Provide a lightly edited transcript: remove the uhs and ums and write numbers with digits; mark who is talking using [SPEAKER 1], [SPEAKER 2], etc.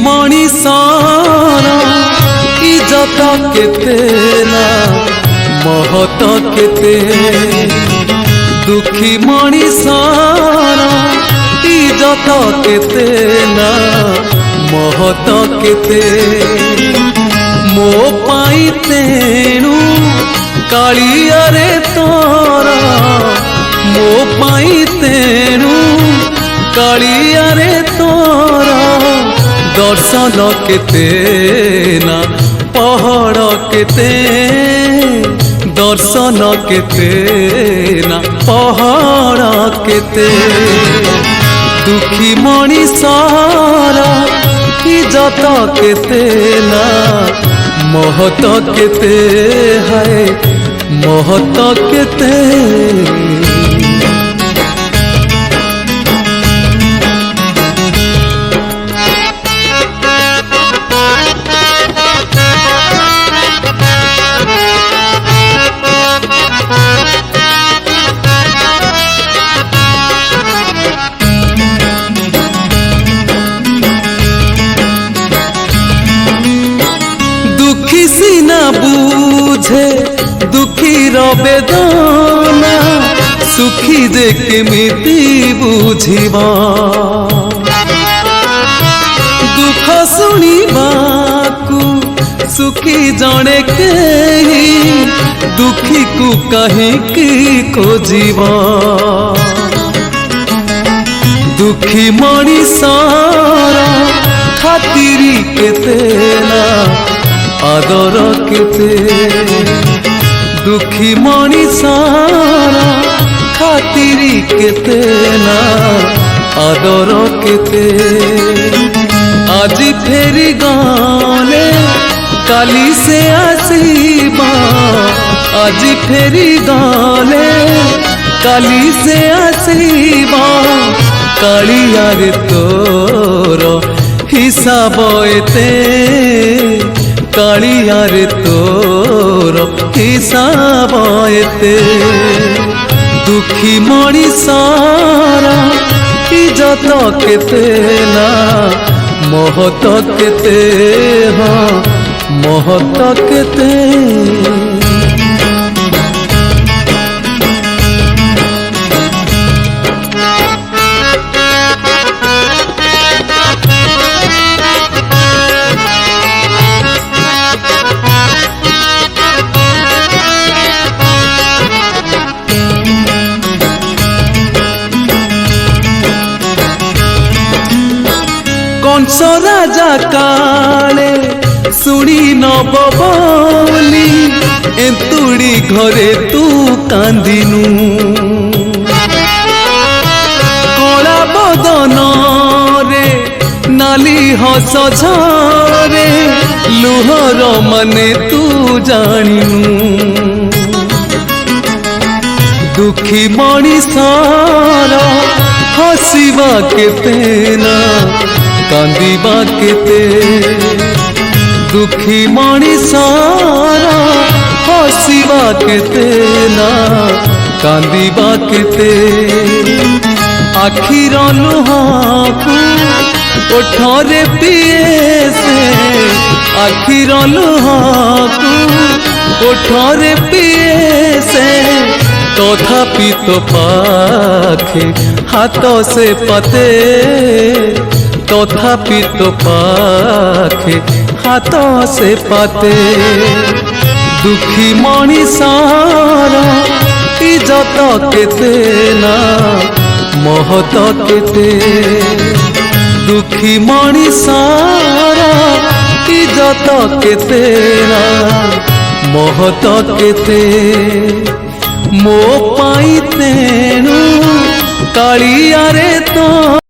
[SPEAKER 1] मणिषर इज्जत केते ना महत केते दुखी मणिषर इज्जत केते ना महत केते मो पाई तेणु कालिया रे तोरा मो पाई तेणु कालिया रे तोरा दर्शन केते ना पहाड़ केते दर्शन केते ना पहाड़ केते दुखी मणिषर इज्जत केते ना महत केते है महत केते सीना बूझे दुखी बेदना सुखी जे केमिति बुझिबा दुख शुणिबाकू सुखी जणे केही दुखी को कहीं खोजिबा दुखी मणिषर खातिरी केते ना आदर केते दुखी मणिषर खातिरी केते ना आदर केते आज फेरी गले काली से आसीबा आज फेरी गले काली से आसीबा कालिया रे तोर हिसाब एते कालिया रे तोर हिसाब एते दुखी मणिषर इज्जत केते ना महत केते हाँ महत केते कंस राजा काले सुनी नब बोली एंतुड़ी घरे तू कांदिनु कला बदन रे नाली हस झरे लुहर मने तू जानिनु दुखी मणिषर हसीबा केते ना कांदिबा केते दुखी मणिषर हसीबा केते ना कांदिबा केते आखिर लुहाकू ओठरे पिए से आखिर लुहाकू ओठरे पिए से तथापि तो पाखे हाथ से पते तथापि तो पाखे हाथ से पाते दुखी मणिषर इज्जत केते ना महत केते दुखी मणिषर इज्जत केते ना महत केते मो पाई तेणु कालिया रे तो